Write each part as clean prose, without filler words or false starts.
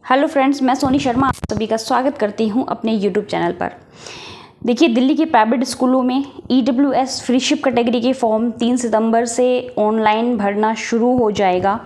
Hello friends, मैं सोनी शर्मा आप सभी का स्वागत करती हूं अपने यूट्यूब चैनल पर। देखिए, दिल्ली के प्राइवेट स्कूलों में EWS फ्रीशिप कैटेगरी के फॉर्म 3 सितंबर से ऑनलाइन भरना शुरू हो जाएगा।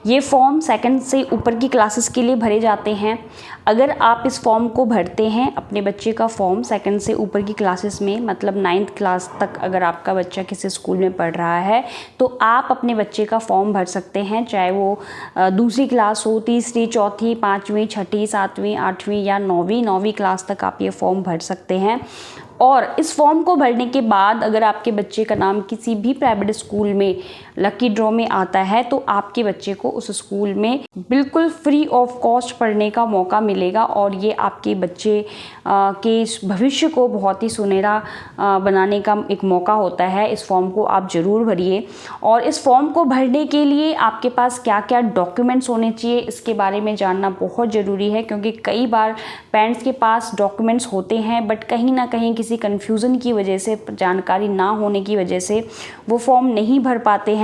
ये फॉर्म सेकंड से ऊपर की क्लासेस के लिए भरे जाते हैं। अगर आप इस फॉर्म को भरते हैं, अपने बच्चे का फॉर्म सेकंड से ऊपर की क्लासेस में, मतलब 9th क्लास तक अगर आपका बच्चा किसी स्कूल में पढ़ रहा है तो आप अपने बच्चे का फॉर्म भर सकते हैं, चाहे वो दूसरी क्लास हो, तीसरी, चौथी, पाँचवीं, छठी, सातवीं, आठवीं या नौवीं क्लास तक आप ये फॉर्म भर सकते हैं। और इस फॉर्म को भरने के बाद अगर आपके बच्चे का नाम किसी भी प्राइवेट स्कूल में लकी ड्रॉ में आता है तो आपके बच्चे को उस स्कूल में बिल्कुल फ्री ऑफ कॉस्ट पढ़ने का मौका मिलेगा और ये आपके बच्चे के भविष्य को बहुत ही सुनहरा बनाने का एक मौका होता है। इस फॉर्म को आप ज़रूर भरिए। और इस फॉर्म को भरने के लिए आपके पास क्या क्या डॉक्यूमेंट्स होने चाहिए, इसके बारे में जानना बहुत ज़रूरी है, क्योंकि कई बार पेरेंट्स के पास डॉक्यूमेंट्स होते हैं बट कहीं ना कहीं किसी कन्फ्यूज़न की वजह से, जानकारी ना होने की वजह से वो फॉर्म नहीं भर पाते हैं।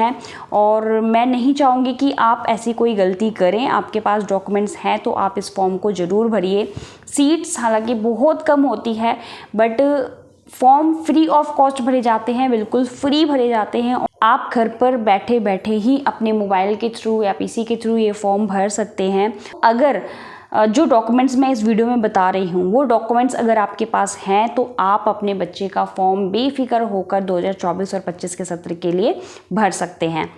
और मैं नहीं चाहूँगी कि आप ऐसी कोई गलती करें। आपके पास डॉक्यूमेंट्स हैं तो आप इस फॉर्म को ज़रूर भरिए। सीट्स हालांकि बहुत कम होती है but form free of cost भरे जाते हैं, बिल्कुल फ्री भरे जाते हैं। आप घर पर बैठे बैठे ही अपने मोबाइल के थ्रू या PC के थ्रू ये फॉर्म भर सकते हैं। अगर जो डॉक्यूमेंट्स मैं इस वीडियो में बता रही हूँ वो डॉक्यूमेंट्स अगर आपके पास हैं तो आप अपने बच्चे का फॉर्म बेफिक्र होकर 2024 और 25 के सत्र के लिए भर सकते हैं।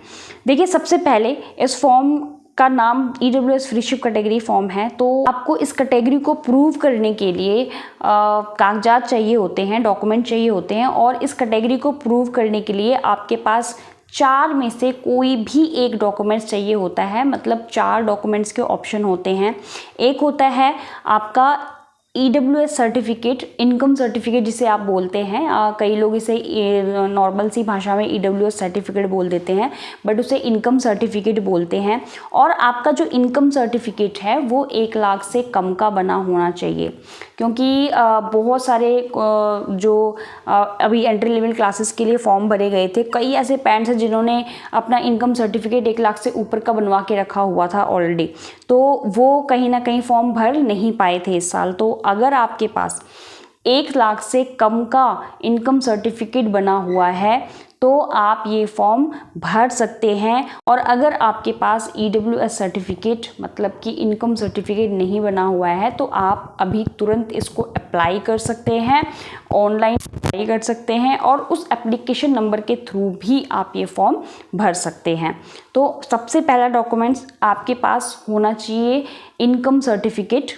देखिए, सबसे पहले इस फॉर्म का नाम EWS फ्रीशिप कैटेगरी फॉर्म है, तो आपको इस कैटेगरी को प्रूव करने के लिए कागजात चाहिए होते हैं, डॉक्यूमेंट चाहिए होते हैं। और इस कैटेगरी को प्रूव करने के लिए आपके पास 4 में से कोई भी एक डॉक्यूमेंट्स चाहिए होता है। मतलब 4 डॉक्यूमेंट्स के ऑप्शन होते हैं। एक होता है आपका EWS सर्टिफिकेट, इनकम सर्टिफिकेट जिसे आप बोलते हैं। कई लोग इसे नॉर्मल सी भाषा में EWS सर्टिफिकेट बोल देते हैं बट उसे इनकम सर्टिफिकेट बोलते हैं। और आपका जो इनकम सर्टिफिकेट है वो 1 लाख से कम का बना होना चाहिए, क्योंकि बहुत सारे जो अभी एंट्री लेवल क्लासेस के लिए फॉर्म भरे गए थे, कई ऐसे पेरेंट्स हैं जिन्होंने अपना इनकम सर्टिफिकेट 1 लाख से ऊपर का बनवा के रखा हुआ था ऑलरेडी, तो वो कहीं ना कहीं फॉर्म भर नहीं पाए थे इस साल। तो अगर आपके पास 1 लाख से कम का इनकम सर्टिफिकेट बना हुआ है तो आप ये फॉर्म भर सकते हैं। और अगर आपके पास EWS सर्टिफिकेट मतलब कि इनकम सर्टिफिकेट नहीं बना हुआ है तो आप अभी तुरंत इसको अप्लाई कर सकते हैं, ऑनलाइन अप्लाई कर सकते हैं और उस एप्लीकेशन नंबर के थ्रू भी आप ये फॉर्म भर सकते हैं। तो सबसे पहला डॉक्यूमेंट्स आपके पास होना चाहिए इनकम सर्टिफिकेट,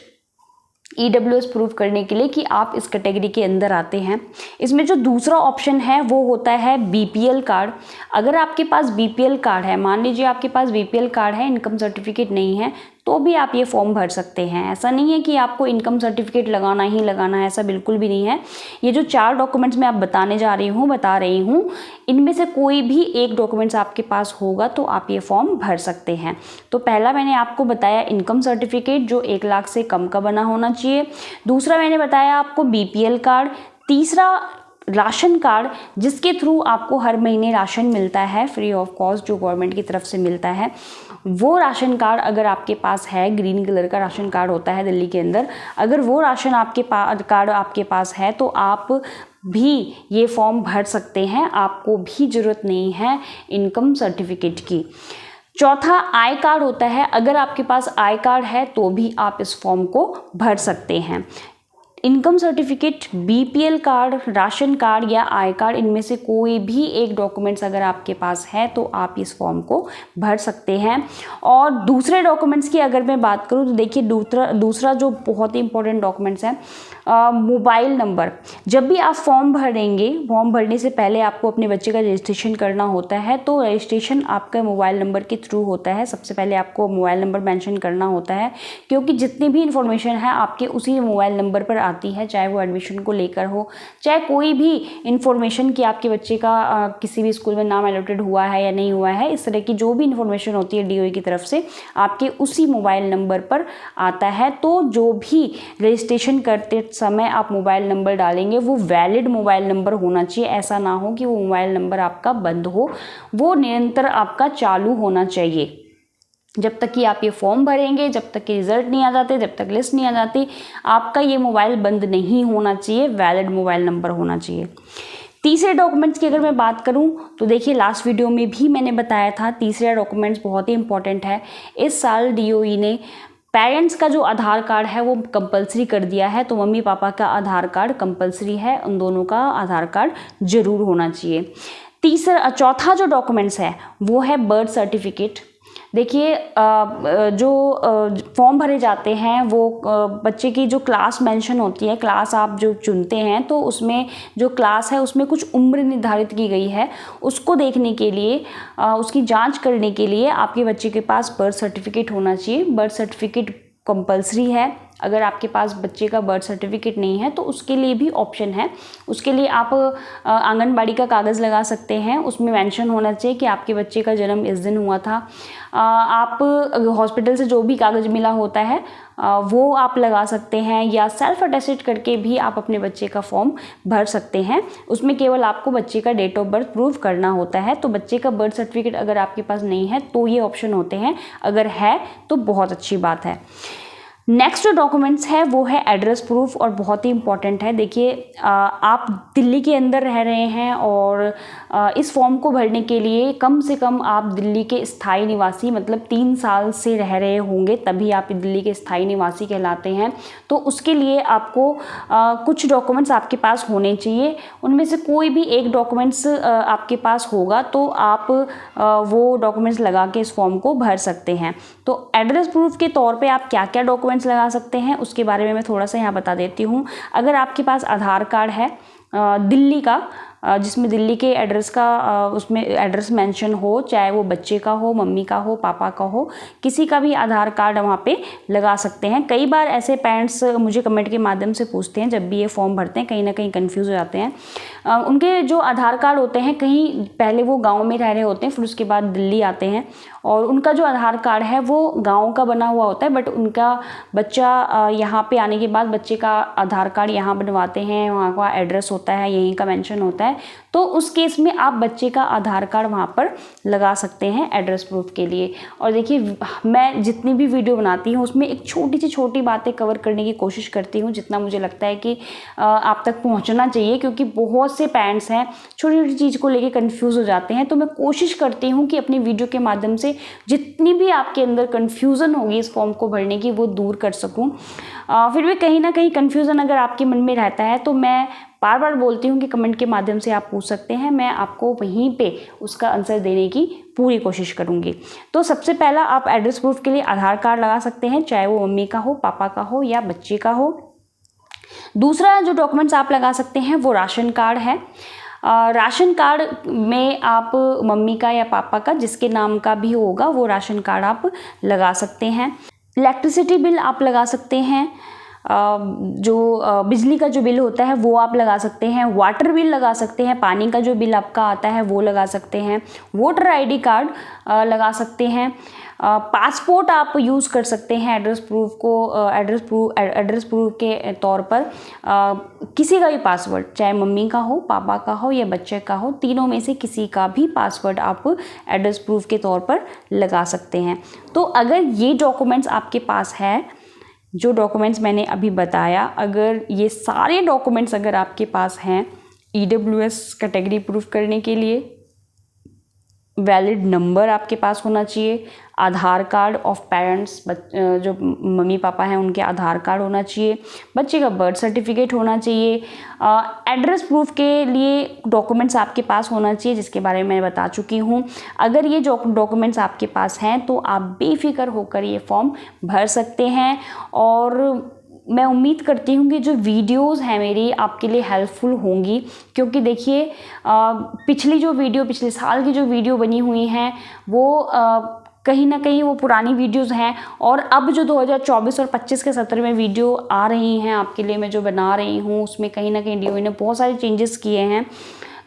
EWS प्रूव करने के लिए कि आप इस कैटेगरी के अंदर आते हैं। इसमें जो दूसरा ऑप्शन है वो होता है BPL कार्ड। अगर आपके पास BPL कार्ड है, मान लीजिए आपके पास BPL कार्ड है, इनकम सर्टिफिकेट नहीं है, तो भी आप ये फॉर्म भर सकते हैं। ऐसा नहीं है कि आपको इनकम सर्टिफिकेट लगाना ही लगाना है, ऐसा बिल्कुल भी नहीं है। ये जो 4 डॉक्यूमेंट्स मैं आप बता रही हूँ, इनमें से कोई भी एक डॉक्यूमेंट्स आपके पास होगा तो आप ये फॉर्म भर सकते हैं। तो पहला मैंने आपको बताया इनकम सर्टिफिकेट जो 1 लाख से कम का बना होना चाहिए। दूसरा मैंने बताया आपको BPL कार्ड। तीसरा राशन कार्ड, जिसके थ्रू आपको हर महीने राशन मिलता है फ्री ऑफ कॉस्ट, जो गवर्नमेंट की तरफ से मिलता है। वो राशन कार्ड अगर आपके पास है, ग्रीन कलर का राशन कार्ड होता है दिल्ली के अंदर, अगर वो राशन कार्ड आपके पास है तो आप भी ये फॉर्म भर सकते हैं। आपको भी ज़रूरत नहीं है इनकम सर्टिफिकेट की। चौथा आई कार्ड होता है। अगर आपके पास आई कार्ड है तो भी आप इस फॉर्म को भर सकते हैं। Income certificate, BPL card, ration card या आई कार्ड, इनमें से कोई भी एक डॉक्यूमेंट्स अगर आपके पास है तो आप इस फॉर्म को भर सकते हैं। और दूसरे डॉक्यूमेंट्स की अगर मैं बात करूं तो देखिए, दूसरा जो बहुत ही इंपॉर्टेंट डॉक्यूमेंट्स है मोबाइल नंबर। जब भी आप फॉर्म भरेंगे, फॉर्म भरने से पहले आपको अपने बच्चे का रजिस्ट्रेशन करना होता है, तो रजिस्ट्रेशन आपका मोबाइल नंबर के थ्रू होता है। सबसे पहले आपको मोबाइल नंबर मेंशन करना होता है, क्योंकि जितनी भी इंफॉर्मेशन है आपके उसी मोबाइल नंबर पर आती है, चाहे वो एडमिशन को लेकर हो, चाहे कोई भी इंफॉर्मेशन कि आपके बच्चे का किसी भी स्कूल में नाम अलॉटेड हुआ है या नहीं हुआ है, इस तरह की जो भी इंफॉर्मेशन होती है DOE की तरफ से आपके उसी मोबाइल नंबर पर आता है। तो जो भी रजिस्ट्रेशन करते समय आप मोबाइल नंबर डालेंगे वो वैलिड मोबाइल नंबर होना चाहिए। ऐसा ना हो कि वो मोबाइल नंबर आपका बंद हो, वो निरंतर आपका चालू होना चाहिए। जब तक कि आप ये फॉर्म भरेंगे, जब तक कि रिजल्ट नहीं आ जाते, जब तक लिस्ट नहीं आ जाती, आपका ये मोबाइल बंद नहीं होना चाहिए, वैलिड मोबाइल नंबर होना चाहिए। तीसरे डॉक्यूमेंट्स की अगर मैं बात करूं तो देखिए लास्ट वीडियो में भी मैंने बताया था तीसरा डॉक्यूमेंट्स बहुत ही इंपॉर्टेंट है। इस साल DOE ने पेरेंट्स का जो आधार कार्ड है वो कंपलसरी कर दिया है, तो मम्मी पापा का आधार कार्ड कंपलसरी है, उन दोनों का आधार कार्ड जरूर होना चाहिए। चौथा जो डॉक्यूमेंट्स है वो है बर्थ सर्टिफिकेट। देखिए जो फॉर्म भरे जाते हैं वो बच्चे की जो क्लास मेंशन होती है, क्लास आप जो चुनते हैं तो उसमें जो क्लास है उसमें कुछ उम्र निर्धारित की गई है, उसको देखने के लिए उसकी जांच करने के लिए आपके बच्चे के पास बर्थ सर्टिफिकेट होना चाहिए। बर्थ सर्टिफिकेट कंपलसरी है। अगर आपके पास बच्चे का बर्थ सर्टिफिकेट नहीं है तो उसके लिए भी ऑप्शन है। उसके लिए आप आंगनबाड़ी का कागज़ लगा सकते हैं, उसमें मेंशन होना चाहिए कि आपके बच्चे का जन्म इस दिन हुआ था। आप हॉस्पिटल से जो भी कागज़ मिला होता है वो आप लगा सकते हैं, या सेल्फ अटेस्टेड करके भी आप अपने बच्चे का फॉर्म भर सकते हैं। उसमें केवल आपको बच्चे का डेट ऑफ बर्थ प्रूव करना होता है। तो बच्चे का बर्थ सर्टिफिकेट अगर आपके पास नहीं है तो ये ऑप्शन होते हैं, अगर है तो बहुत अच्छी बात है। नेक्स्ट जो डॉक्यूमेंट्स है वो है एड्रेस प्रूफ, और बहुत ही इंपॉर्टेंट है। देखिए आप दिल्ली के अंदर रह रहे हैं और इस फॉर्म को भरने के लिए कम से कम आप दिल्ली के स्थायी निवासी, मतलब 3 साल से रह रहे होंगे, तभी आप दिल्ली के स्थायी निवासी कहलाते हैं। तो उसके लिए आपको कुछ डॉक्यूमेंट्स आपके पास होने चाहिए। उनमें से कोई भी एक डॉक्यूमेंट्स आपके पास होगा तो आप वो डॉक्यूमेंट्स लगा के इस फॉर्म को भर सकते हैं। तो एड्रेस प्रूफ के तौर पे आप क्या क्या डॉक्यूमेंट्स लगा सकते हैं उसके बारे में मैं थोड़ा सा यहाँ बता देती हूँ। अगर आपके पास आधार कार्ड है दिल्ली का, जिसमें दिल्ली के एड्रेस का उसमें एड्रेस मेंशन हो, चाहे वो बच्चे का हो, मम्मी का हो, पापा का हो, किसी का भी आधार कार्ड वहाँ पे लगा सकते हैं। कई बार ऐसे पेरेंट्स मुझे कमेंट के माध्यम से पूछते हैं, जब भी ये फॉर्म भरते हैं कहीं ना कहीं कंफ्यूज हो जाते हैं। उनके जो आधार कार्ड होते हैं, कहीं पहले वो गाँव में रह रहे होते हैं, फिर उसके बाद दिल्ली आते हैं और उनका जो आधार कार्ड है वो गाँव का बना हुआ होता है, बट उनका बच्चा यहाँ पे आने के बाद बच्चे का आधार कार्ड यहाँ बनवाते हैं, वहाँ का एड्रेस होता है, यहीं का मेंशन होता है। तो उस केस में आप बच्चे का आधार कार्ड वहाँ पर लगा सकते हैं एड्रेस प्रूफ के लिए। और देखिए मैं जितनी भी वीडियो बनाती हूँ उसमें एक छोटी सी छोटी बातें कवर करने की कोशिश करती हूँ, जितना मुझे लगता है कि आप तक पहुँचना चाहिए, क्योंकि बहुत से पेरेंट्स हैं छोटी छोटी चीज़ को लेके कंफ्यूज हो जाते हैं। तो मैं कोशिश करती हूँ कि अपनी वीडियो के माध्यम से जितनी भी आपके अंदर कन्फ्यूज़न होगी इस फॉर्म को भरने की वो दूर कर सकूँ। फिर भी कहीं ना कहीं कन्फ्यूज़न अगर आपके मन में रहता है तो मैं बार बार बोलती हूँ कि कमेंट के माध्यम से आप पूछ सकते हैं, मैं आपको वहीं पे उसका आंसर देने की पूरी कोशिश करूँगी। तो सबसे पहला आप एड्रेस प्रूफ के लिए आधार कार्ड लगा सकते हैं, चाहे वो मम्मी का हो, पापा का हो या बच्चे का हो। दूसरा जो डॉक्यूमेंट्स आप लगा सकते हैं वो राशन कार्ड है। राशन कार्ड में आप मम्मी का या पापा का, जिसके नाम का भी होगा, वो राशन कार्ड आप लगा सकते हैं। इलेक्ट्रिसिटी बिल आप लगा सकते हैं, जो बिजली का जो बिल होता है वो आप लगा सकते हैं। वाटर बिल लगा सकते हैं, पानी का जो बिल आपका आता है वो लगा सकते हैं। वोटर ID कार्ड लगा सकते हैं। पासपोर्ट आप यूज़ कर सकते हैं एड्रेस प्रूफ को, एड्रेस प्रूफ के तौर पर। किसी का भी पासवर्ड, चाहे मम्मी का हो, पापा का हो या बच्चे का हो, तीनों में से किसी का भी पासवर्ड आप एड्रेस प्रूफ के तौर पर लगा सकते हैं। तो अगर ये डॉक्यूमेंट्स आपके पास है, जो डॉक्यूमेंट्स मैंने अभी बताया, अगर ये सारे डॉक्यूमेंट्स अगर आपके पास हैं, EWS कैटेगरी प्रूफ करने के लिए वैलिड नंबर आपके पास होना चाहिए, आधार कार्ड ऑफ पेरेंट्स, जो मम्मी पापा हैं उनके आधार कार्ड होना चाहिए, बच्चे का बर्थ सर्टिफिकेट होना चाहिए, एड्रेस प्रूफ के लिए डॉक्यूमेंट्स आपके पास होना चाहिए, जिसके बारे में मैं बता चुकी हूँ। अगर ये डॉक्यूमेंट्स आपके पास हैं तो आप बेफिक्र होकर ये फॉर्म भर सकते हैं। और मैं उम्मीद करती हूँ कि जो वीडियोस हैं मेरी आपके लिए हेल्पफुल होंगी, क्योंकि देखिए पिछले साल की जो वीडियो बनी हुई हैं वो कहीं ना कहीं वो पुरानी वीडियोस हैं, और अब जो 2024 और 25 के सत्र में वीडियो आ रही हैं आपके लिए मैं जो बना रही हूँ उसमें कहीं ना कहीं DOE ने बहुत सारे चेंजेस किए हैं।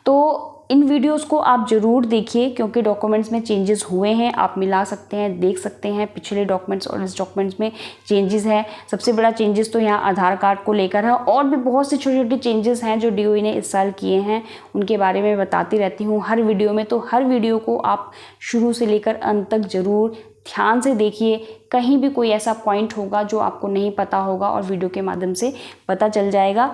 तो इन वीडियोस को आप ज़रूर देखिए, क्योंकि डॉक्यूमेंट्स में चेंजेस हुए हैं, आप मिला सकते हैं, देख सकते हैं पिछले डॉक्यूमेंट्स और इस डॉक्यूमेंट्स में चेंजेस है। सबसे बड़ा चेंजेस तो यहाँ आधार कार्ड को लेकर है, और भी बहुत से छोटे छोटे चेंजेस हैं जो DOE ने इस साल किए हैं, उनके बारे में बताती रहती हूँ हर वीडियो में। तो हर वीडियो को आप शुरू से लेकर अंत तक ज़रूर ध्यान से देखिए, कहीं भी कोई ऐसा पॉइंट होगा जो आपको नहीं पता होगा और वीडियो के माध्यम से पता चल जाएगा।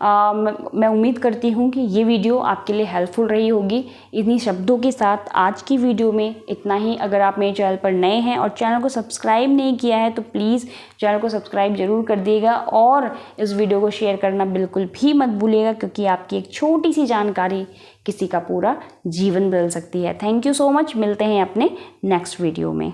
मैं उम्मीद करती हूँ कि ये वीडियो आपके लिए हेल्पफुल रही होगी। इन्हीं शब्दों के साथ आज की वीडियो में इतना ही। अगर आप मेरे चैनल पर नए हैं और चैनल को सब्सक्राइब नहीं किया है तो प्लीज़ चैनल को सब्सक्राइब ज़रूर कर दिएगा और इस वीडियो को शेयर करना बिल्कुल भी मत भूलिएगा, क्योंकि आपकी एक छोटी सी जानकारी किसी का पूरा जीवन बदल सकती है। Thank you so much. मिलते हैं अपने नेक्स्ट वीडियो में।